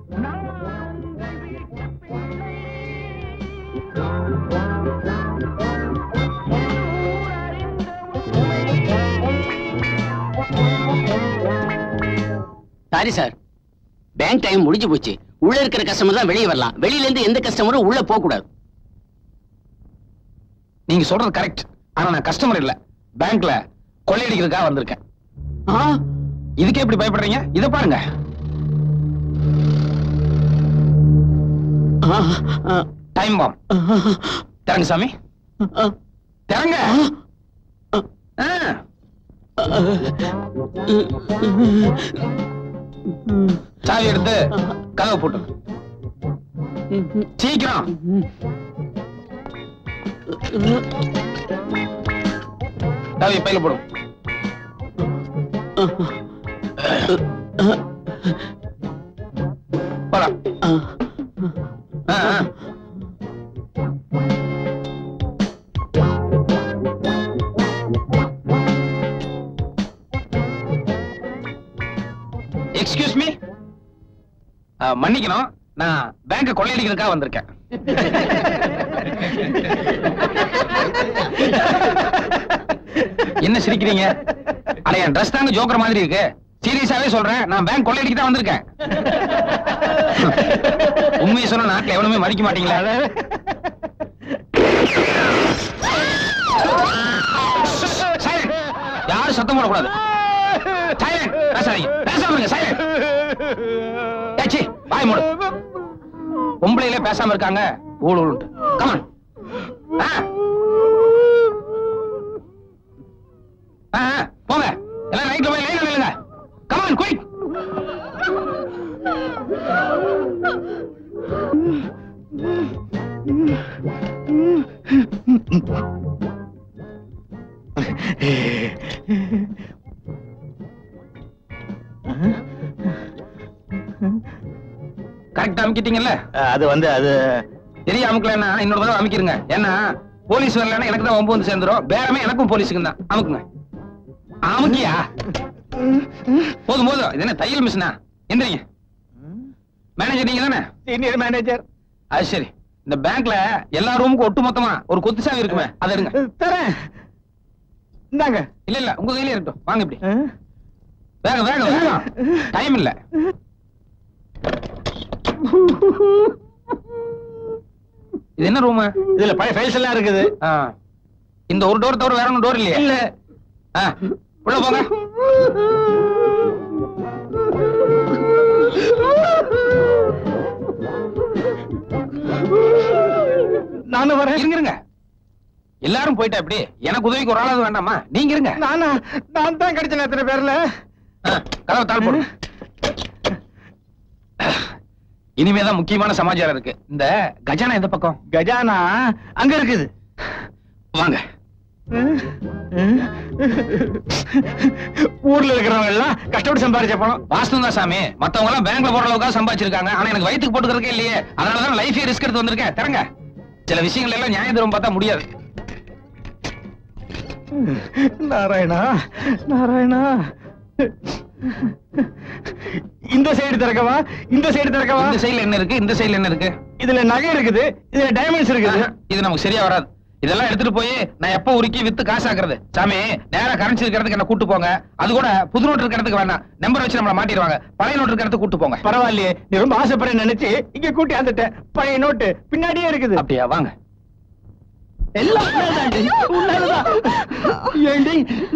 Sorry sir, bank time முடிஞ்சு போச்சு. உள்ள இருக்கிற கஸ்டமர் தான் வெளியே வரலாம். வெளியில இருந்து எந்த கஸ்டமரும் உள்ள போக கூடாது. நீங்க சொல்றது கரெக்ட். ஆனா நான் கஸ்டமர் இல்ல, பேங்க்ல கொள்ளையடிக்கிறதுக்காக வந்திருக்கேன். இதுக்கே எப்படி பயப்படுறீங்க? இத பாருங்க. Time bomb. திறங்க சாமி, திறங்க. சாவி எடுத்து கதவை போட்டு சீக்கிரம். சாவி பையில போடும். போலாம். எக்ஸ்கியூஸ் மீ, மன்னிக்கணும், நான் பேங்க கொள்ளையடிக்கிறதுக்காக வந்திருக்கேன். என்ன சிரிக்கிறீங்க? அட என் ட்ரெஸ் தாங்க ஜோக்கர் மாதிரி இருக்கு. சீரியஸாவே சொல்றேன், நான் பேங்க் கொள்ளையடிக்க தான் வந்திருக்கேன். உண்மையை சொன்ன நாட்டுல எவனுமே மதிக்க மாட்டீங்களா? யாரும் சத்தம் போடக்கூடாது. பொம்பளையிலே பேசாம இருக்காங்க. கமான். போங்க எல்லாம் ரைட்ல போய் லைன்ல நில்லுங்க. Come on quick. கரெக்டா அமுக்கிட்டீங்கல்ல? அது தெரிய அமுக்கலன்னா இன்னொரு தடவை அமுக்கிருங்க. ஏன்னா போலீஸ் வரலன்னா எனக்கு தான் 9 சேர்ந்துரும். பேரமே எனக்கும் போலீஸுக்கு தான். அமுக்குங்க. அமுக்கியா? போதும் போதும். இது என்ன தையல் மிஷினா? எந்திரிங்க. மேனேஜர் நீங்க தானே? Senior manager. அது சரி. இந்த பேங்க்ல எல்லா ரூமுக்கும் ஒட்டு மொத்தமா ஒரு கொத்து சாவி இருக்குமே, அதை எடுங்க. தரேன். இந்தாங்க. இல்ல இல்ல, உங்க கையில இருக்கட்டும். வாங்க இப்படி. வேகம் வேகம் வேகம். டைம் இல்ல. இது என்ன ரூம்? இதுல பழைய ஃபைல்ஸ் எல்லாம் இருக்குது. இந்த ஒரு டோர் தவிர வேற ஒன்னும் டோர் இல்லையா? இல்ல. உள்ள போங்க. நானும் வரேன். இருங்க. எல்லாரும் போயிட்டா எப்படி? எனக்கு உதவிக்கு ஒரு ஆளாவது வேண்டாமா? நீங்க இருங்க. நான் தான் கிடைச்சேன். எத்தனை பேர்ல கதவை தாள் போடு. இனிமேதான் முக்கியமான சமாச்சாரம் இருக்கு. இந்த கஜானா எந்த பக்கம்? கஜானா அங்க இருக்குது. வாங்க. ஊர்ல இருக்கிறவங்க எல்லாம் கஷ்டப்பட்டு சம்பாதிச்ச பணம். வாஸ்து தான் சாமி. மத்தவங்க எல்லாம் பேங்க்ல போற அளவுக்கு சம்பாதிச்சிருக்காங்க. ஆனா எனக்கு வயிற்றுக்கு போட்டுக்கிறதுக்கே இல்லையே. அதனாலதான் லைஃபே ரிஸ்க் எடுத்து வந்திருக்கேன். தரங்க. சில விஷயங்கள் எல்லாம் நியாய தர்மம் பார்த்தா முடியாது. நாராயணா நாராயணா. இந்த சைடு திறக்கவா? இந்த சைடு திறக்கவா? இந்த சைடுல என்ன இருக்கு? இந்த சைடுல என்ன இருக்கு? இதுல நகை இருக்குது, இதுல டைமண்ட்ஸ் இருக்குது. இது நமக்கு சரியா வராது. இதெல்லாம் எடுத்துட்டு போய் நான் எப்ப உருக்கி வித்து காசாக்குறது? சாமி, நேரா கரன்சி இருக்கிறதுக்கு என்ன கூட்டு போங்க. அது கூட புது நோட்டு இருக்கிறதுக்கு வேணாம். நம்பர் வச்சு நம்மள மாட்டிடுவாங்க. பழைய நோட்டு இருக்கிறதுக்கு கூட்டு போங்க. பரவாயில்லையே, நீ ரொம்ப ஆசைப்பட நினைச்சு இங்க கூட்டி வந்துட்டேன். பழைய நோட்டு பின்னாடியே இருக்குது. அப்படியா? வாங்க.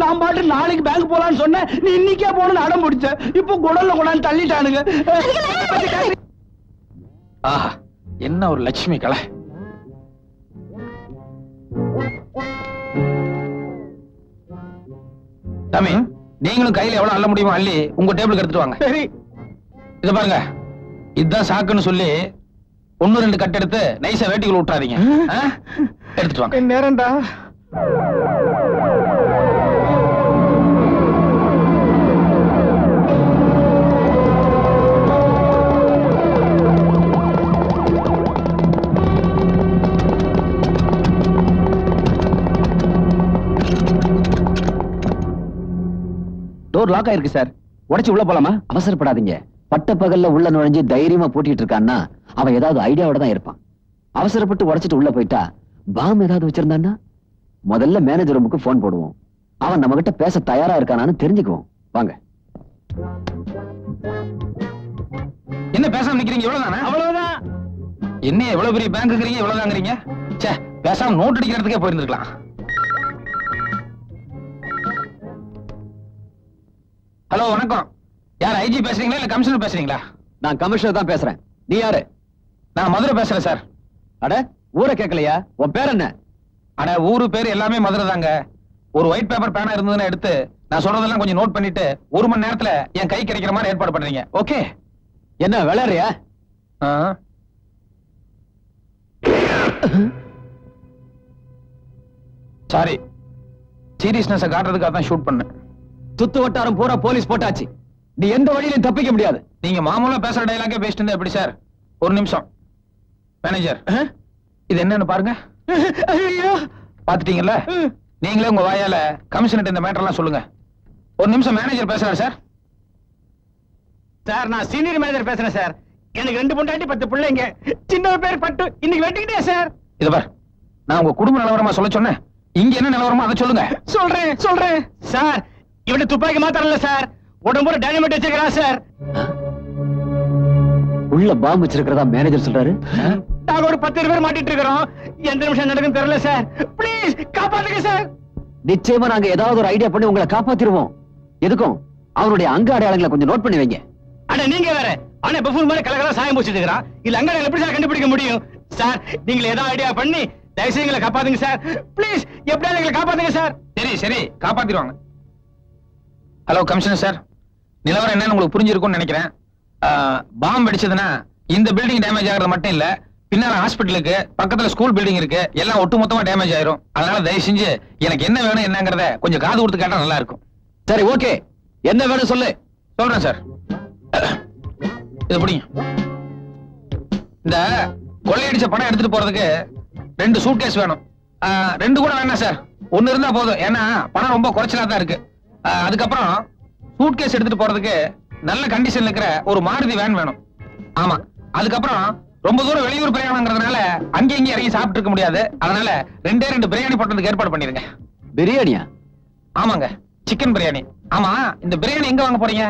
நான் பாட்டு நாளைக்கு பேங்க் போலான்னு சொன்னேன். நீ இன்னைக்கே போன அடம் பிடிச்ச. இப்போ குடல்ல கொண்டாந்து தள்ளிட்டானுங்க. ஆஹா, என்ன ஒரு லட்சுமி கலை. தம்பி, நீங்களும் கையில எவ்வளவு அள்ள முடியுமோ அள்ளி உங்க டேபிளுக்கு எடுத்துட்டு வாங்க. சரி. இத பாருங்க, இதுதான் சாக்குன்னு சொல்லி 1-2 கட் எடுத்து நைஸா வேட்டிக்குள்ள விட்டுறாதீங்க. எடுத்துட்டு வாங்க. நேரம்டா. டோர் லாக் ஆயிருக்கு சார். உடைச்சு உள்ள போலாமா? அவசரப்படாதீங்க. பட்ட பகல்ல உள்ள நுழைஞ்சு தைரியமா பூட்டிட்டு இருக்கான்னா அவன் ஏதாவது ஐடியாவோட தான் இருப்பான். அவசரப்பட்டு உடைச்சிட்டு உள்ள போயிட்டா பாம் ஏதாவது வச்சிருந்தான்னா முதல்ல மேனேஜர் ரூமுக்கு போன் போடுவோம். அவன் நம்ம கிட்ட பேச தயாரா இருக்கானான்னு தெரிஞ்சுக்குவோம். வாங்க. என்ன பேசாம நிக்கிறீங்க? இவ்வளவுதானே? அவ்வளவுதான். என்ன எவ்வளவு பெரிய பேங்க் இருக்கிறீங்க, இவ்வளவுதாங்கிறீங்க? ச்சே, பேசாம நோட் அடிக்கிறதுக்கே போயிருந்துக்கலாம். ஹலோ, வணக்கம். யார், ஐஜி பேசுறீங்களா இல்ல கமிஷனர் பேசுறீங்களா? நான் கமிஷனர் தான் பேசுறேன். நீ யாரு? நான் மதுரை பேசுறேன் சார். அட, ஊரை கேட்கலையா? உன் பேர் என்ன? அட, ஊரு பேர் எல்லாமே மதுரை தாங்க. ஒரு ஒயிட் பேப்பர் பேனா இருந்ததுன்னு எடுத்து நான் சொல்றதெல்லாம் கொஞ்சம் நோட் பண்ணிட்டு 1 மணி நேரத்துல என் கை கிடைக்கிற மாதிரி ஏற்பாடு பண்றீங்க. ஓகே? என்ன விளையாடுறியா? சாரி, சீரியஸ்னஸ் காட்டுறதுக்காக தான் ஷூட் பண்ணேன். சுத்து வட்டாரம் பூரா போலீஸ் போட்டாச்சு. நீ எந்த வழியிலும் தப்பிக்க முடியாது. நீங்க மாமூலா பேசுற டயலாக்கே பேசிட்டு இருந்தா எப்படி சார்? ஒரு நிமிஷம். மேனேஜர், இது என்னன்னு பாருங்க. பாத்துட்டீங்கல்ல? நீங்களே உங்க வாயால கமிஷனர் இந்த மேட்டர் எல்லாம் சொல்லுங்க. ஒரு நிமிஷம், மேனேஜர் பேசுறாரு சார். சார், நான் சீனியர் மேனேஜர் பேசுறேன் சார். எனக்கு 2 பொண்டாட்டி 10 பிள்ளைங்க. சின்ன பேர் பட்டு இன்னைக்கு வெட்டிக்கிட்டே சார். இது பார், நான் உங்க குடும்ப நிலவரமா சொல்ல சொன்னேன். இங்க என்ன நிலவரமா அதை சொல்லுங்க. சொல்றேன் சார். இவன் துப்பாக்கி மாத்திரல சார், உடம்புற டைனமைட் வச்சிருக்கான் சார். உள்ள பாம்பு வச்சிருக்கிறதா மேனேஜர் சொல்றாரு. நாங்க ஒரு 10 பேர் மாட்டிட்டு இருக்கிறோம். எந்த நிமிஷம் நடக்கும் தெரியல சார். ப்ளீஸ் காப்பாத்துங்க சார். நிச்சயமா நாங்க ஏதாவது ஒரு ஐடியா பண்ணி உங்களை காப்பாத்திடுவோம். எதுக்கும் அவனுடைய அங்க அடையாளங்களை கொஞ்சம் நோட் பண்ணி வைங்க. அட, நீங்க வேற. ஆனா பஃபூன் மாதிரி கலகலா சாயம் பூசிட்டு இருக்கிறான். இல்ல அங்க எப்படி சார் கண்டுபிடிக்க முடியும்? சார், நீங்க ஏதாவது ஐடியா பண்ணி தயவுசெய்து எங்களை காப்பாத்துங்க சார். ப்ளீஸ், எப்படியாவது எங்களை காப்பாத்துங்க சார். சரி, காப்பாத்திடுவாங்க. ஹலோ கமிஷனர் சார், நிலவரம் என்னன்னு உங்களுக்கு புரிஞ்சிருக்கும்னு நினைக்கிறேன். பாம்பு வெடிச்சதுன்னா இந்த பில்டிங் டேமேஜ் ஆகிறது மட்டும் இல்ல, பின்னால ஹாஸ்பிட்டலுக்கு பக்கத்துல ஸ்கூல் பில்டிங் இருக்கு, எல்லாம் ஒட்டுமொத்தமா டேமேஜ் ஆயிரும். அதனால தயவு செஞ்சு எனக்கு என்ன வேணும் என்னங்கறத கொஞ்சம் காது கொடுத்து கேட்டா நல்லா இருக்கும். சரி, ஓகே. என்ன வேணும் சொல்லு. சொல்றேன் சார். இது புடிங்க. இந்த கொள்ளையடிச்ச பணம் எடுத்துட்டு போறதுக்கு 2 சூட்கேஸ் வேணும். 2 கூட வேணாம் சார், 1 இருந்தா போதும். ஏன்னா பணம் ரொம்ப குறைச்சலா தான் இருக்கு. அதுக்கப்புறம் சூட்கேஸ் எடுத்துட்டு போறதுக்கு நல்ல கண்டிஷன்ல இருக்கிற ஒரு மாருதி வேன் வேணும். ஆமா. அதுக்கப்புறம் ரொம்ப தூரம் வெளியூர் பிரயாணங்கிறதுனால அங்கே இங்கே இறங்கி சாப்பிட்டு இருக்க முடியாது. அதனால 2 பிரியாணி போட்டதுக்கு ஏற்பாடு பண்ணிருங்க. பிரியாணியா? ஆமாங்க, சிக்கன் பிரியாணி. ஆமா, இந்த பிரியாணி எங்க வாங்க போறீங்க?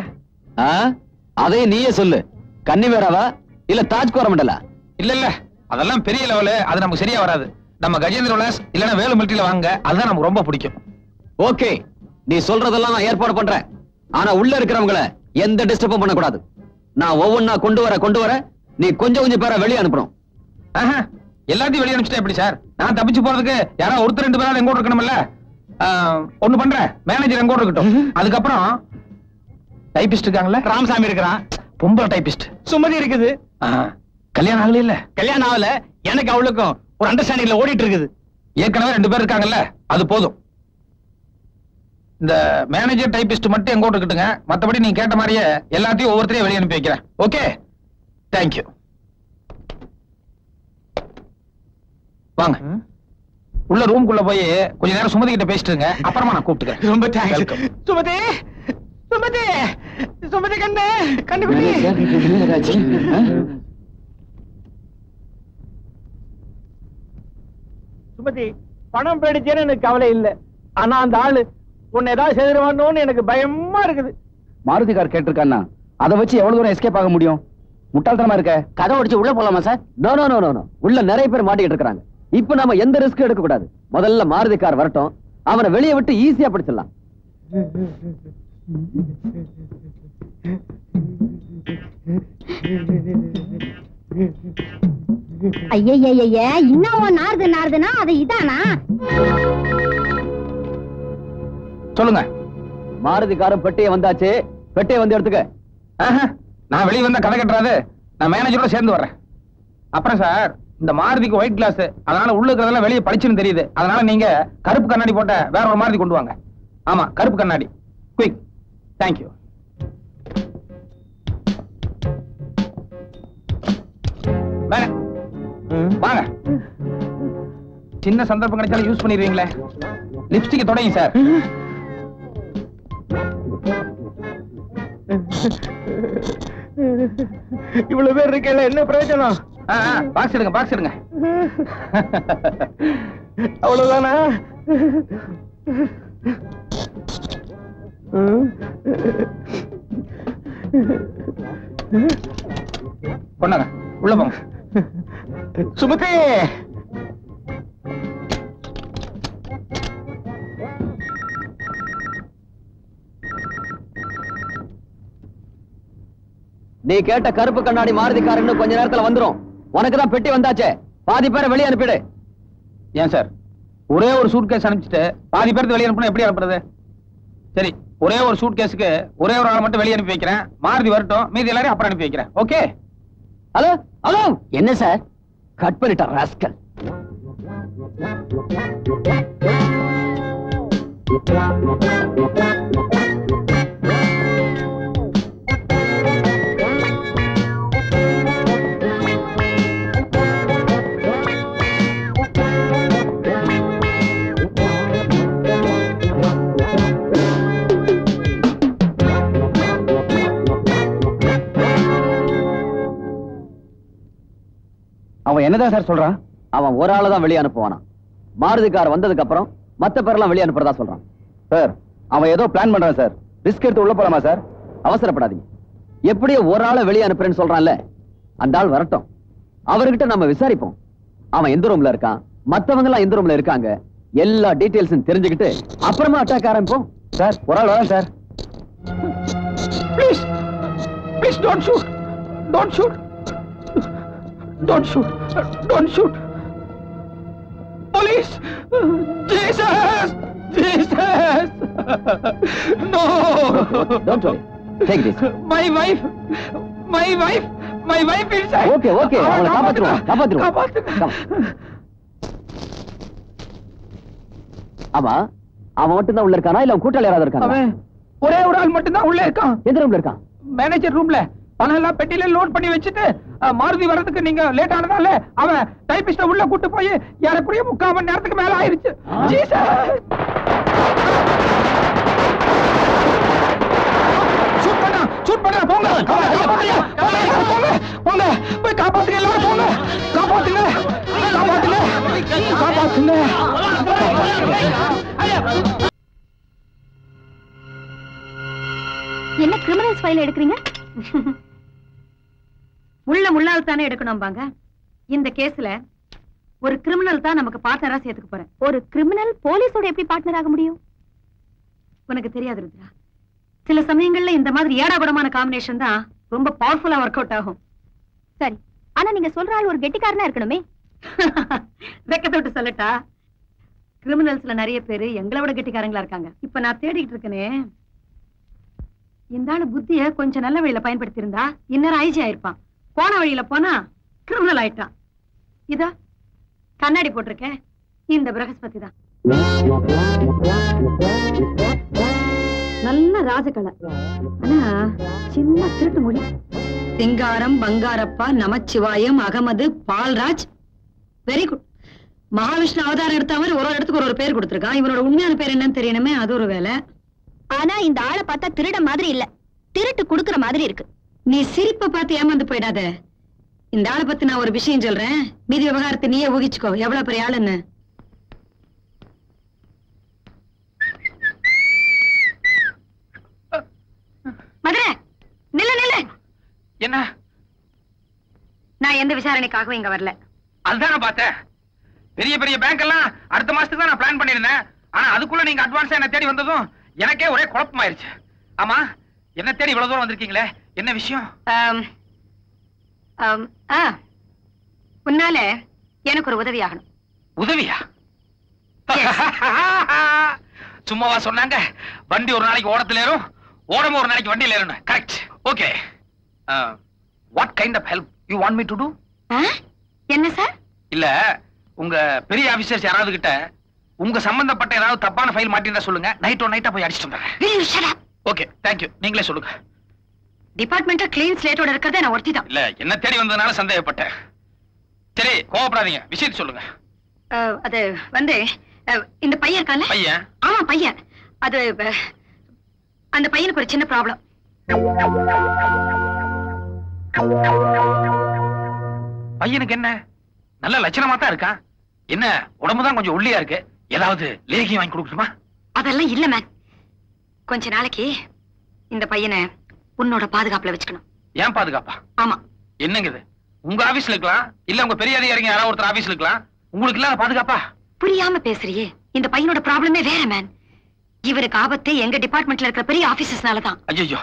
அதையும் நீயே சொல்லு. கன்னிவேராவா இல்ல தாஜ் கோரமண்டலா? இல்ல, அதெல்லாம் பெரிய லெவலு, அது நமக்கு சரியா வராது. நம்ம கஜேந்திர விலாஸ் இல்லனா வேலு மில்ட்ரியில வாங்க, அதுதான் நமக்கு ரொம்ப பிடிக்கும். ஓகே, நீ சொல்றதெல்லாம் நான் ஏற்பாடு பண்றேன். ஆனா உள்ள இருக்கிறவங்களை எந்த டிஸ்டர்பும் பண்ண கூடாது. நான் ஒவ்வொன்னா கொண்டு வர நீ கொஞ்சம் பேரை வெளியே அனுப்பணும். எல்லாத்தையும் வெளியே அனுப்பிச்சிட்டா எப்படி சார்? நான் தப்பிச்சு போறதுக்கு யாராவது ஒருத்தர் 2 பேராவது எங்கூட இருக்கணும்ல. ஒண்ணு பண்றேன், மேனேஜர் எங்கூட இருக்கட்டும். அதுக்கப்புறம் டைபிஸ்ட் இருக்காங்கல்ல, ராமசாமி இருக்கிறான். பொம்பளை டைபிஸ்ட் சுமதி இருக்குது. கல்யாணம் ஆகல இல்ல? கல்யாணம் ஆகல. எனக்கு அவளுக்கும் ஒரு அண்டர்ஸ்டாண்டிங்ல ஓடிட்டு இருக்குது. ஏற்கனவே 2 பேர் இருக்காங்கல்ல, அது போதும். இந்த மேனேஜர் டைபிஸ்ட் மட்டும் எங்கூட இருக்கட்டுங்க. மத்தபடி நீங்க கேட்ட மாதிரியே எல்லாத்தையும் ஒவ்வொருத்தரையும் வெளியே அனுப்பி வைக்கிறேன். Okay, thank you. வாங்க, உள்ள ரூம்குள்ள போய் கொஞ்ச நேரம் சுமதி கிட்ட பேசிட்டுங்க. அப்புறமா நான் கூப்பிட்டுக்கிறேன். ரொம்ப தேங்க்ஸ். சுமதி கண்ணு கண்டுபிடி. சுமதி, பணம் போயிடுச்சேன்னு எனக்கு கவலை இல்ல. ஆனா அந்த ஆளு உன்னை ஏதாவது செய்திருவானோன்னு எனக்கு பயமா இருக்குது. மாருதி கார் கேட்டிருக்கான்னா அதை வச்சு எவ்வளவு தூரம் எஸ்கேப் ஆக முடியும்? முட்டாள்தனமா இருக்க. கதை உடைச்சு உள்ள போலாமா sir? No no no no. உள்ள நிறைய பேர் மாட்டிட்டு இருக்காங்க. இப்ப நாம எந்த ரிஸ்க் எடுக்க கூடாது. முதல்ல மாருதி கார் வரட்டும், அவனை வெளியே விட்டு ஈஸியா பிடிச்சிடலாம். ஐயய்யய்ய, இன்னும் நாறுதுன்னா அது இதானா? சொல்லுங்க. மாருதி காரும் பெட்டியை வந்தாச்சு. பெட்டியை வந்து எடுத்துக்க. நான் வெளியே வந்தா கதை கட்டுறாது. நான் மேனேஜரோட சேர்ந்து வர்றேன். அப்புறம் சார், இந்த மாருதிக்கு ஒயிட் கிளாஸ், அதனால உள்ள இருக்கிறதெல்லாம் வெளியே படிச்சுன்னு தெரியுது. அதனால நீங்க கருப்பு கண்ணாடி போட்ட வேற ஒரு மாருதி கொண்டு வாங்க. ஆமா, கருப்பு கண்ணாடி. குயிக். தேங்க்யூ. வாங்க. சின்ன சந்தர்ப்பம் கிடைச்சாலும் யூஸ் பண்ணிடுவீங்களே. லிப்ஸ்டிக் தொடங்க சார். இவ்வளவு பேர் இருக்கல என்ன பிரயோஜனம்? பாக்ஸ் எடுங்க, பாக்ஸ் எடுங்க. அவ்வளவுதானா? கொண்டாங்க, உள்ள போங்க. சுமதி, நீ கேட்ட கருப்பு கண்ணாடி மாருதி கார் இன்னும் கொஞ்ச நேரத்துல வந்துரும். உனக்கு தான் பெட்டி வந்தாச்சே, பாதி பேரை வெளியே அனுப்பிடு. ஏன் சார், ஒரே ஒரு சூட் கேஸ் அனுப்பிச்சிட்டு பாதி பேருக்கு வெளியே அனுப்பினா எப்படி அனுப்புறது? சரி, ஒரே ஒரு சூட் கேஸுக்கு ஒரே ஒரு ஆளை மட்டும் வெளியே அனுப்பி வைக்கிறேன். மாருதி வரட்டும், மீதி எல்லாரையும் அப்புறம் அனுப்பி வைக்கிறேன். ஓகே? ஹலோ ஹலோ, என்ன சார்? கட் பண்ணிட்ட ராஸ்கல். அவன் என்னதான் சார் சொல்றான்? அவன் ஒரு ஆளை தான் வெளியே அனுப்புவானா. மாருதி கார் வந்ததுக்கு அப்புறம் மத்த பேரெல்லாம் வெளியே அனுப்புறதா சொல்றான். சார், அவன் ஏதோ பிளான் பண்றான் சார். ரிஸ்க் எடுத்து உள்ள போலாமா சார்? அவசரப்படாதீங்க. எப்படியோ ஒரு ஆளை வெளியே அனுப்புறேன்னு சொல்றான்ல, அந்த ஆள் வரட்டும். அவர்கிட்ட நம்ம விசாரிப்போம். அவன் எந்த ரூம்ல இருக்கான், மத்தவங்க எல்லாம் எந்த ரூம்ல இருக்காங்க, எல்லா டீடைல்ஸும் தெரிஞ்சுக்கிட்டு அப்புறமா அட்டாக் ஆரம்பிப்போம். சார், ஒரு ஆள் வரேன் sir. Please please, don't shoot, don't shoot, don't shoot, don't shoot. Police! Jesus! Jesus! No! Don't worry. Take this. My wife! My wife! My wife inside! Okay, okay. அவளை காப்பாத்துருவோம், காப்பாத்துருவோம். காப்பாத்துங்க. ஆமா, அவன் மட்டும் தான் உள்ள இருக்கானா இல்ல அவன் கூட்டாளி யாராவது இருக்கானா? அவன் ஒரே ஒரு ஆள் மட்டும் தான் உள்ள இருக்கான். எந்த ரூம்ல இருக்கான்? மேனேஜர் ரூம்ல. பணம் எல்லாம் பெட்டியில லோட் பண்ணி வச்சுட்டு மாருதி வர்றதுக்கு நீங்க லேட் ஆனதால அவன் டைபிஸ்ட உள்ள கூட்டு போய் ஏறக்குறைய 3/4 மணி நேரத்துக்கு மேல ஆயிருச்சு. ஜீசஸ்! ஷூட் பண்ணா போங்க. போங்க, போய் காப்பாத்துங்க, எல்லாரும் போங்க. காப்பாத்துங்க, காப்பாத்துங்க, காப்பாத்துங்க. என்ன கிரிமினல்ஸ் ஃபைல் எடுக்கிறீங்க? முள்ளால் தானே எடுக்கணும் பாங்க. இந்த கேஸ்ல ஒரு கிரிமினல் தான் நமக்கு பார்ட்னரா சேர்த்துக்க போறேன். ஒரு கிரிமினல் போலீஸோட எப்படி பார்ட்னர் ஆக முடியும்? உனக்கு தெரியாது ருத்ரா, சில சமயங்கள்ல இந்த மாதிரி ஏடாகுடமான காம்பினேஷன் தான் ரொம்ப பவர்ஃபுல்லா ஒர்க் அவுட் ஆகும். சரி, ஆனா நீங்க சொல்ற ஆள் ஒரு கெட்டிக்காரனா இருக்கணுமே. வெக்கத்தை விட்டு சொல்லட்டா, கிரிமினல்ஸ்ல நிறைய பேரு எங்களை விட கெட்டிக்காரங்களா இருக்காங்க. இப்ப நான் தேடிட்டு இருக்கனே, இந்த ஆளு புத்திய கொஞ்சம் நல்ல வழியில பயன்படுத்தி இருந்தா இன்னொரு ஐஜி ஆயிருப்பான். போன வழியில போனா கிரிமினல் ஆயிட்டான். இதா கண்ணாடி போட்டிருக்கேன், இந்த பிரகஸ்பதி தான். நல்ல ராஜகலை, ஆனா சின்ன திருட்டு மொழி. சிங்காரம், பங்காரப்பா, நமச்சிவாயம், அகமது, பால்ராஜ். Very good. மகாவிஷ்ணு அவதாரம் எடுத்த மாதிரி ஒரு இடத்துக்கு ஒரு பேர் கொடுத்திருக்கான். இவனோட உண்மையான பேர் என்னன்னு தெரியணுமே, அது ஒரு வேலை. ஆனா இந்த ஆளை பார்த்தா திருட மாதிரி இல்ல, திருட்டு குடுக்குற மாதிரி இருக்கு. நீ சிரிப்பை பார்த்து ஏமாந்து போயிடாத. இந்த ஆளை பத்தி நான் ஒரு விஷயம் சொல்றேன், மீதி விவகாரத்தை நீயே ஊகிச்சுக்கோ எவ்வளவு பெரிய ஆளுன்னு. மதுரை, நில்லு நில்லு. என்ன? நான் எந்த விசாரணைக்காகவும் இங்க வரல. அதுதான் நான் பார்த்தேன். பெரிய பெரிய பேங்க் எல்லாம் அடுத்த மாசத்துக்கு தான் நான் பிளான் பண்ணிருந்தேன். ஆனா அதுக்குள்ள நீங்க அட்வான்ஸா என்ன தேடி வந்ததும் எனக்கே ஒரே குழப்பமாயிருச்சு. ஆமா, என்ன தேடி இவ்வளவு தூரம் வந்திருக்கீங்களே, என்ன விஷயம்? உன்னால எனக்கு ஒரு உதவி ஆகணும். உதவியா? சும்மாவா சொன்னாங்க? வண்டி ஒரு நாளைக்கு ஓடத்துல ஏறும், ஓடமும் ஒரு நாளைக்கு வண்டியில ஏறணும். Correct. Okay. What kind of help you want me to do? என்ன சார்? இல்ல, உங்க பெரிய ஆபீசர்ஸ் யாராவது கிட்ட உங்க சம்பந்தப்பட்ட ஏதாவது தப்பான ஃபைல் மாட்டிருந்தா சொல்லுங்க. நைட்டா போய் அடிச்சிட்டு வந்துடுறேன். Okay, thank you. நீங்களே சொல்லுங்க. டிபார்ட்மெண்ட்டா கிளீன் ஸ்லேட்டோட இருக்கிறதே நான் ஒருத்தி தான். இல்ல, என்ன தேடி வந்ததுனால சந்தேகப்பட்டேன். சரி, கோவப்படாதீங்க, விஷயத்தை சொல்லுங்க. அது வந்து இந்த பையன் இருக்கான்ல? பையன்? ஆமா பையன். அது அந்த பையனுக்கு ஒரு சின்ன ப்ராப்ளம். பையனுக்கு என்ன நல்ல லட்சணமா தான் இருக்கான். என்ன உடம்புதான் கொஞ்சம் ஒல்லியா இருக்கு. ஏதாவது லேகி வாங்கி கொடுக்கணுமா? அதெல்லாம் இல்ல மேன். கொஞ்ச நாளைக்கு இந்த பையனை உன்னோட பாதுகாப்புல வச்சுக்கணும். ஏன் பாதுகாப்பா? ஆமா. என்னங்க இது? உங்க ஆபீஸ்ல இருக்கலாம், இல்ல உங்க பெரிய அதிகாரிங்க யாராவது ஒருத்தர் ஆபீஸ்ல இருக்கலாம். உங்களுக்கு இல்லாத பாதுகாப்பா? புரியாம பேசுறியே. இந்த பையனோட ப்ராப்ளமே வேற மேன். இவருக்கு ஆபத்து எங்க டிபார்ட்மெண்ட்ல இருக்கிற பெரிய ஆபீசர்ஸ்னாலதான். ஐயோ,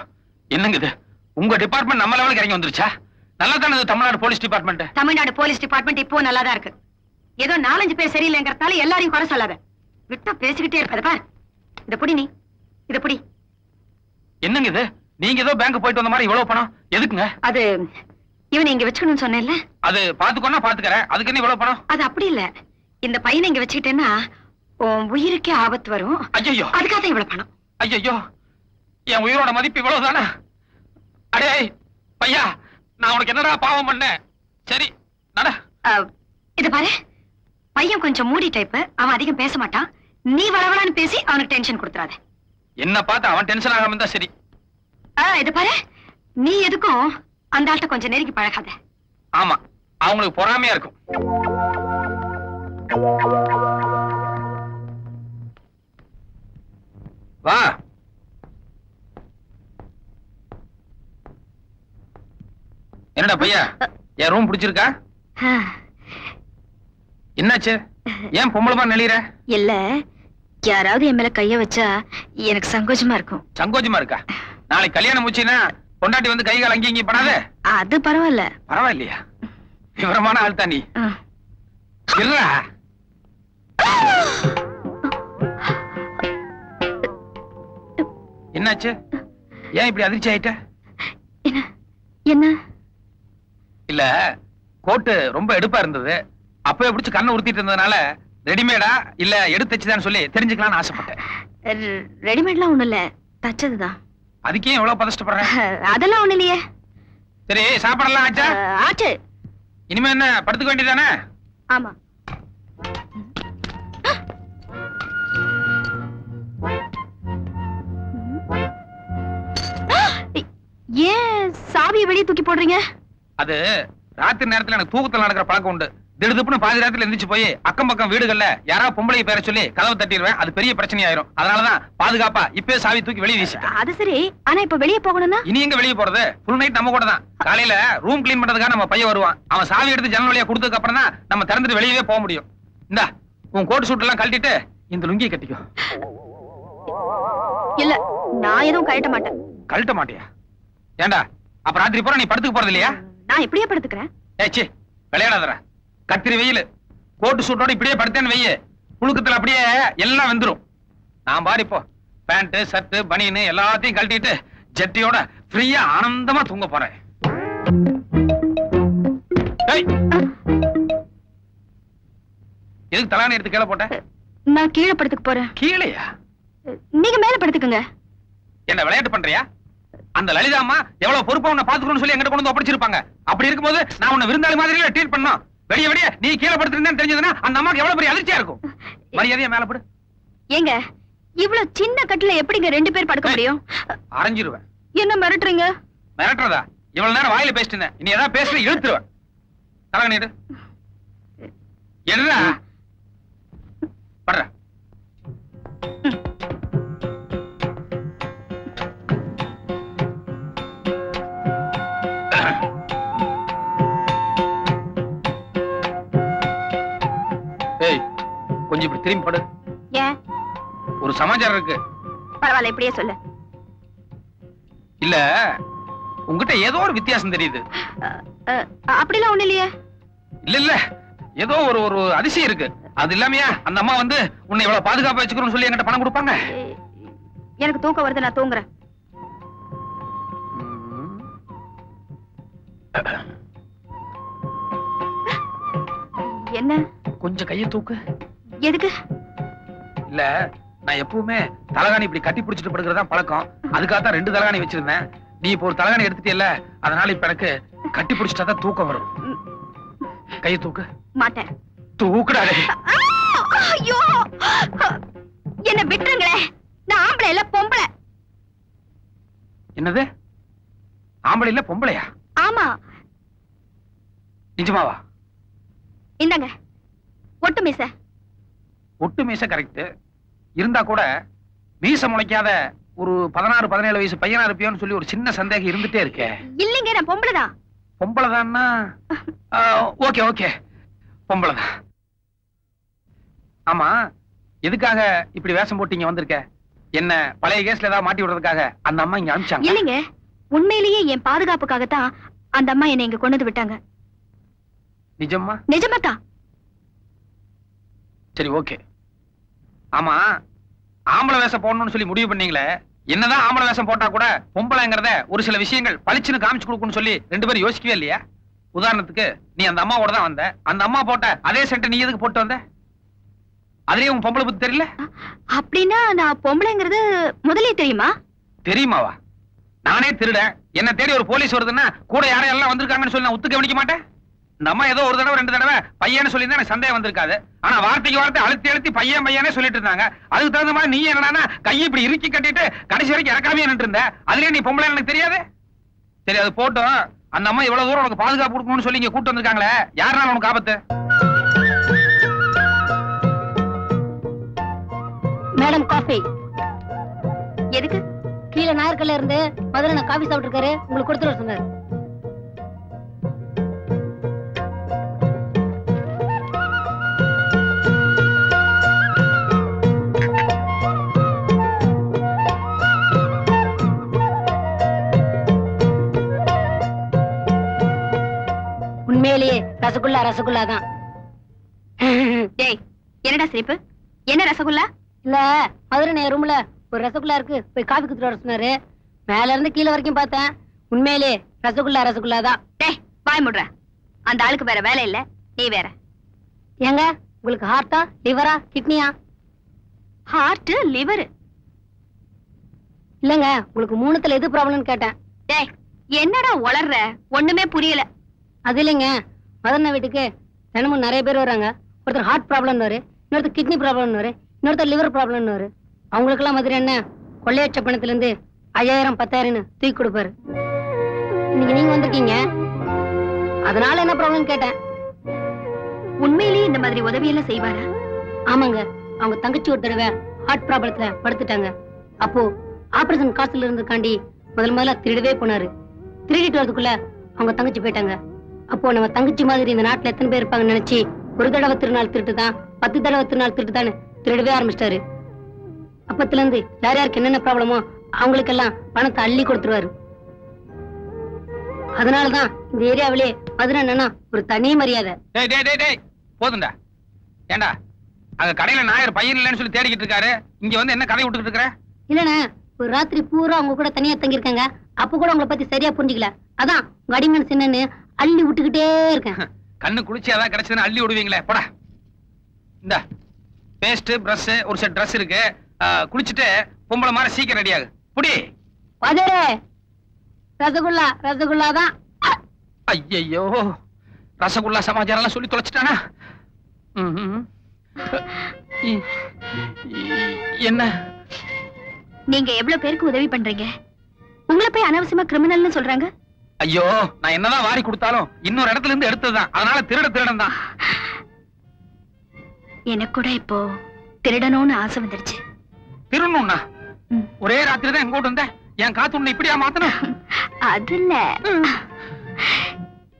என்னங்க இது? உங்க டிபார்ட்மெண்ட் நம்ம லெவலுக்கு இறங்கி வந்துருச்சா? நல்லா தானே Tamil Nadu police department. Tamil Nadu police department இப்போ நல்லாதான் இருக்கு. ஏதோ 4-5 பேர் சரியில்லைங்கிறதால எல்லாரையும் குறை சொல்லாத. விட்டா பேசிக்கிட்டே இருப்பது பார். இத புடி நீ. இத புடி. என்னங்க இது? நீங்க ஏதோ பேங்க் போயிட்டு வந்த மாதிரி இவ்வளவு பணம் எதுக்குங்க? அது இவனை இங்க வச்சுக்கணும்னு சொன்னேன்ல. அது பாத்துக்கோன்னா பாத்துக்கறேன். அதுக்கு என்ன இவ்வளவு பணம்? அது அப்படி இல்ல. இந்த பையனை இங்க வச்சுக்கிட்டேன்னா உன் உயிருக்கே ஆபத்து வரும். ஐயோ, அதுக்காக இவ்வளவு பணம். ஐயோ, என் உயிரோட மதிப்பு இவ்வளவுதானா? அடே பையா, நான் உனக்கு என்னடா பாவம் பண்ணேன்? சரி நட. இது பாரு, பையன் கொஞ்சம் மூடி டைப். அவன் அதிகம் பேச மாட்டான். நீ வளவளான்னு பேசி அவனுக்கு டென்ஷன் கொடுத்துறாத. என்ன பார்த்து அவன் டென்ஷன் ஆகாம இருந்தா சரி. இது பாரு, நீ எதுக்கும் அந்த ஆள்கிட்ட கொஞ்சம் நெருங்கி பழகாத. ஆமா, அவங்களுக்கு பொறாமையா இருக்கும். வா. என்னடா பையா, என் ரூம் பிடிச்சிருக்கா? என்னாச்சு? ஏன் பொம்பளமா நெளிற? இல்ல, யாராவது என் மேல கைய வச்சா எனக்கு சங்கோஜமா இருக்கும். சங்கோஜமா இருக்கா? நாளைக்கு கல்யாணம் முடிச்சுன்னா பொண்டாட்டி வந்து கை கால் அங்கேயும் இங்கேயும் படாத. அது பரவாயில்ல. பரவாயில்லையா? விவரமான ஆள் தான் நீ. இருடா. என்னாச்சு? ஏன் இப்படி அதிர்ச்சி ஆயிட்ட? என்ன? இல்ல, கோட்டு ரொம்ப எடுப்பா இருந்தது. அப்பவே பிடிச்சு கண்ணை உறுத்திட்டு இருந்ததுனால ரெடிமேடா இல்ல எடுத்து தச்சுதான்னு சொல்லி தெரிஞ்சுக்கலாம்னு ஆசைப்பட்டேன். ரெடிமேட்லாம் ஒண்ணும் இல்ல, தச்சதுதான். அதுக்கே எவ்வளவு பதஷ்டப்படுற? அதெல்லாம் ஒண்ணு இல்லையே. சரி, சாப்பாடெல்லாம் ஆச்சா? ஆச்சு. இனிமே என்ன, படுத்துக்க வேண்டியதானே? ஆமா. ஏன் சாவியை வெளியே தூக்கி போடுறீங்க? அது ராத்திரி நேரத்துல எனக்கு தூக்கத்துல நடக்கிற பழக்கம் உண்டு. திடுதுப்புன்னு பாதி ராத்திரில எந்திரிச்சு போய் அக்கம் பக்கம் வீடுகள்ல யாராவது பொம்பளை பேர சொல்லி கதவை தட்டிடுவேன். அது பெரிய பிரச்சனை ஆயிரும். அதனாலதான் பாதுகாப்பா இப்பவே சாவி தூக்கி வெளியே வீசிட்டேன். அது சரி, ஆனா இப்ப வெளியே போகணும்னா? இனி எங்க வெளியே போறது? ஃபுல் நைட் நம்ம கூட தான். காலையில ரூம் கிளீன் பண்றதுக்காக நம்ம பையன் வருவான். அவன் சாவி எடுத்து ஜன்னல் வழியா கொடுத்ததுக்கு அப்புறம் தான் நம்ம திறந்துட்டு வெளியவே போக முடியும். இந்தா, உன் கோட் சூட் எல்லாம் கழட்டிட்டு இந்த லுங்கியை கட்டிக்கோ. இல்ல, நான் எதுவும் கழட்ட மாட்டேன். கழட்ட மாட்டியா? ஏண்டா, அப்ப ராத்திரி பூரா நீ படுத்துக்க போறது இல்லையா? நான் இப்படியே படுத்துக்கிறேன். ஏச்சி, விளையாடாதடா. கத்திரி வெயில் கோட்டு சூட்டோட இப்படியே படுத்தேன்னு வெய்ய, புழுக்கத்துல அப்படியே எல்லாம் வெந்துரும். நான் பாரு இப்போ பேண்ட் ஷர்ட் பனியன் எல்லாத்தையும் கழட்டிட்டு ஜெட்டியோட ஃப்ரீயா ஆனந்தமா தூங்க போறேன். எதுக்கு தலானி எடுத்து கீழே போட்ட? நான் கீழே படுத்துக்க போறேன். கீழையா? நீங்க மேல படுத்துக்குங்க. என்ன விளையாட்டு பண்றியா? அந்த லலிதாமா எவ்வளவு பொறுப்பா உன்னை பாத்துக்கணும்னு சொல்லி எங்கிட்ட கொண்டு வந்து ஒப்படைச்சிருப்பாங்க. அப்படி இருக்கும்போது நான் உன்னை விருந்தாளி மாதிரி ட்ரீட் பண்ணோம். வெளிய வெளிய நீ கீழே படுத்துருந்தேன்னு தெரிஞ்சதுன்னா அந்த அம்மாக்கு எவ்வளவு பெரிய அதிர்ச்சியா இருக்கும். மரியாதையா மேல படு. ஏங்க, இவ்வளவு சின்ன கட்டுல எப்படிங்க 2 பேர் படுக்க முடியும்? அரைஞ்சிருவேன். என்ன மிரட்டுறீங்க? மிரட்டுறதா? இவ்வளவு நேரம் வாயில பேசிட்டு இருந்தேன். இனி ஏதாவது பேசுற இழுத்துருவேன். தரங்க நீடு. என்ன படுற? ஏய், கொஞ்சம் இப்படி திரும்பி படு. ஏன்? ஒரு சமாச்சாரம் இருக்கு. பரவாயில்ல, இப்படியே சொல்லு. இல்ல, உங்ககிட்ட ஏதோ ஒரு வித்தியாசம் தெரியுது. அப்படிலாம் ஒண்ணு இல்லையே. இல்ல இல்ல, ஏதோ ஒரு ஒரு அதிசயம் இருக்கு. அது இல்லாமையா அந்த அம்மா வந்து உன்னை இவ்வளவு பாதுகாப்பா வச்சுக்கணும்னு சொல்லி என்கிட்ட பணம் கொடுப்பாங்க? எனக்கு தூக்கம் வருது, நான் தூங்குறேன். என்ன? கொஞ்சம் கையை தூக்கு. எதுக்கு? இல்ல, நான் எப்பவுமே தலகாணி இப்படி கட்டி பிடிச்சிட்டு படுக்கிறதா பழக்கம். அதுக்காகத்தான் 2 தலகாணி வச்சிருந்தேன். நீ இப்போ ஒரு தலகாணி எடுத்துட்டியல்ல, அதனால இப்ப எனக்கு கட்டி பிடிச்சிட்டா தான் தூக்கம் வரும். கையை தூக்கு. மாட்டேன். தூக்குடாடே. ஐயோ, என்ன விட்டுருங்களே. நான் ஆம்பளை இல்ல, பொம்பளை. என்னது? ஆம்பளை இல்ல பொம்பளையா? ஆமா. நிஜமாவா? இந்தாங்க ஒட்டு மீச. ஒட்டு மீச கரெக்ட். இருந்தா கூட மீச முளைக்காத ஒரு 16-17 வயசு பையனா இருப்பியோன்னு சொல்லி ஒரு சின்ன சந்தேகம் இருந்துட்டே இருக்கே. இல்லைங்க, நான் பொம்பளைதான். பொம்பளைதான்னா ஓகே ஓகே, பொம்பளைதான். ஆமா, எதுக்காக இப்படி வேஷம் போட்டு இங்க வந்திருக்க? என்ன பழைய கேஸ்ல ஏதாவது மாட்டி விடுறதுக்காக அந்த அம்மா இங்க அனுப்பிச்சாங்க? இல்லைங்க, உண்மையிலேயே என் பாதுகாப்புக்காகத்தான் அந்த அம்மா என்னை இங்க கொண்டு வந்து விட்டாங்க. நிஜமா? நிஜமாதான். சரி ஓகே. ஆமா, ஆம்பளை வேஷம் போடணும்னு சொல்லி முடிவு பண்ணீங்களே, என்னதான் ஆம்பளை வேஷம் போட்டா கூட பொம்பளைங்கிறத ஒரு சில விஷயங்கள் பளிச்சுன்னு காமிச்சு கொடுக்கணும்னு சொல்லி 2 பேரும் யோசிக்கவே இல்லையா? உதாரணத்துக்கு நீ அந்த அம்மாவோட தான் வந்த, அந்த அம்மா போட்ட அதே சென்ட் நீ எதுக்கு போட்டு வந்த? அதுலயே உன் பொம்பளை புத்தி தெரியல? அப்படின்னா நான் பொம்பளைங்கிறது முதலே தெரியுமா? தெரியுமாவா? நானே திருடன், என்ன தேடி ஒரு போலீஸ் வருதுன்னா கூட யாரையெல்லாம் வந்திருக்காங்கன்னு சொல்லி நான் ஒத்து கவனிக்க மாட்டேன். இந்த அம்மா ஏதோ ஒரு தடவை 2 தடவை பையன்னு சொல்லி எனக்கு சந்தேகம் வந்திருக்காது. ஆனா வார்த்தைக்கு வார்த்தை அழுத்தி அழுத்தி பையன் பையனே சொல்லிட்டு இருந்தாங்க. அதுக்கு தகுந்த மாதிரி நீ என்னன்னா கையை இப்படி இறுக்கி கட்டிட்டு கடைசி வரைக்கும் இறக்காமே நின்று இருந்த. அதுலயே நீ பொம்பளை எனக்கு தெரியாது. சரி, அது போட்டோம். அந்த அம்மா இவ்வளவு தூரம் உனக்கு பாதுகாப்பு கொடுக்கணும்னு சொல்லி இங்க கூட்டு வந்திருக்காங்களே, யாருனால உனக்கு ஆபத்து? Madam coffee. எதுக்கு? கீழே நாயர்கல்ல இருந்து முதல்ல நான் காஃபி சாப்பிட்டு இருக்காரு, உங்களுக்கு கொடுத்துட்டு வர சொன்னாரு. உண்மையிலேயே ரசகுல்லா ரசகுல்லா தான். டேய், என்னடா சிரிப்பு? என்ன ரசகுல்லா? இல்ல, மதுரை என் ரூம்ல ஒரு ரசகுல்லா இருக்கு, போய் காஃபி குடுத்துட்டு வர சொன்னாரு. மேல இருந்து கீழே வரைக்கும் பார்த்தேன், உண்மையிலேயே ரசகுல்லா ரசகுல்லா தான். டேய், வாய் முடுற. அந்த ஆளுக்கு வேற வேலை இல்ல, நீ வேற. ஏங்க, உங்களுக்கு ஹார்ட்டா லிவரா கிட்னியா? Heart liver. இல்லங்க, உங்களுக்கு 3த்துல எது ப்ராப்ளம்னு கேட்டேன். டேய், என்னடா உளர்ற? ஒண்ணுமே புரியல. அது இல்லைங்க, மதன வீட்டுக்கு தினமும் நிறைய பேர் வராங்க. ஒருத்தர் ஹார்ட் ப்ராப்ளம்னு, இன்னொருத்தர் கிட்னி ப்ராப்ளம்னு, இன்னொருத்தர் லிவர் ப்ராப்ளம்னு. அவங்களுக்கெல்லாம் மாதிரி என்ன கொள்ளையற்ற பணத்துல இருந்து 5000 10,000 தூக்கி கொடுப்பாரு. இன்னைக்கு நீங்க வந்திருக்கீங்க, அதனால என்ன ப்ராப்ளம் கேட்டேன். உண்மையிலேயே இந்த மாதிரி உதவியெல்லாம் செய்வாரா? ஆமாங்க, அவங்க தங்கச்சி ஒரு தடவை ஹார்ட் ப்ராப்ளத்துல படுத்துட்டாங்க. அப்போ ஆபரேஷன் காசுல இருந்துக்காண்டி முதல்ல திருடவே போனாரு. திருடிட்டு வரதுக்குள்ள அவங்க தங்கச்சி போயிட்டாங்க. அப்போ நம்ம தங்கச்சி மாதிரி இந்த நாட்டுல எத்தனை பேர் இருப்பாங்கன்னு நினைச்சு ஒரு தடவை திருநாள் திருட்டுதான், 10 தடவை திருநாள் திருட்டுதான்னு திருடவே ஆரம்பிச்சிட்டாரு. அப்பத்துல இருந்து யார் யாருக்கு என்னென்ன ப்ராப்ளமோ அவங்களுக்கெல்லாம் பணத்தை அள்ளி கொடுத்துருவாரு. அதனாலதான் இந்த ஏரியாவிலே மதுரை என்னன்னா ஒரு தனி மரியாதை. டேய் டேய் டேய் டேய், போதும்டா. ஏண்டா அங்க கடையில நாயர் பையன் இல்லைன்னு சொல்லி தேடிக்கிட்டு இருக்காரு, இங்க வந்து என்ன கதை விட்டுக்கிட்டு இருக்கிற? இல்லண்ணே, ஒரு ராத்திரி பூரா அவங்க கூட தனியா தங்கியிருக்காங்க. அப்ப கூட உங்களை பத்தி சரியா புரிஞ்சுக்கல. அதான் உங்க அடிமன் சின்னன்னு அள்ளி விட்டுக்கிட்டே இருக்கேன். கண்ணு குளிச்சு ஏதாவது கிடைச்சதுன்னு அள்ளி விடுவீங்களே, போடா. இந்த பேஸ்ட் பிரஷ் ஒரு செட் ட்ரெஸ் இருக்கு, குளிச்சுட்டு பொம்பளை மாதிரி சீக்கிரம் ரெடி ஆகு. புடி. பதரே, ரசகுல்லா ரசகுல்லா தான். ஐயோ, ரசகுல்லா சமாச்சாரம் எல்லாம் சொல்லி தொலைச்சிட்டானா? என்ன நீங்க எவ்வளவு பேருக்கு உதவி பண்றீங்க? உங்களை போய் அனாவசியமா கிரிமினல்னு சொல்றாங்க. ஐயோ, நான் என்னதான் வாரி கொடுத்தாலும் இன்னொரு இடத்துல இருந்து எடுத்ததுதான், அதனால திருடன் தான். எனக்கு கூட இப்போ திருடணும்னு ஆசை வந்துருச்சு. திருடணும்னா ஒரே ராத்திரி தான் எங்கோட்டு வந்த, என் காத்து உன்னை இப்படியா மாத்தணும்? அது இல்ல,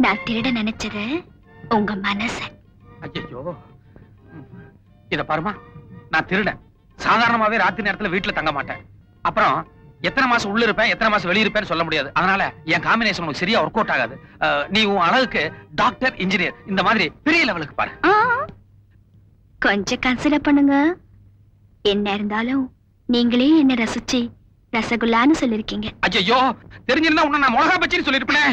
நான் திருட நினைச்சது உங்க மனச. ஐயோ, இத பாருமா, நான் திருடன். சாதாரணமாவே ராத்திரி நேரத்துல வீட்டுல தங்க மாட்டேன். அப்புறம் எத்தனை மாசம் உள்ள இருப்பேன் எத்தனை மாசம் வெளிய இருப்பேன்னு சொல்ல முடியாது. அதனால என் காம்பினேஷன் உனக்கு சரியா ஒர்க் அவுட் ஆகாது. நீ உன் அழகுக்கு டாக்டர், இன்ஜினியர் இந்த மாதிரி பெரிய லெவலுக்கு பாரு. கொஞ்சம் கன்சிடர் பண்ணுங்க. என்ன இருந்தாலும் நீங்களே என்ன ரசிச்சு ரசகுல்லான்னு சொல்லிருக்கீங்க. ஐயோ, தெரிஞ்சிருந்தா உன்னை நான் மிளகா பச்சின்னு சொல்லிருப்பேன்.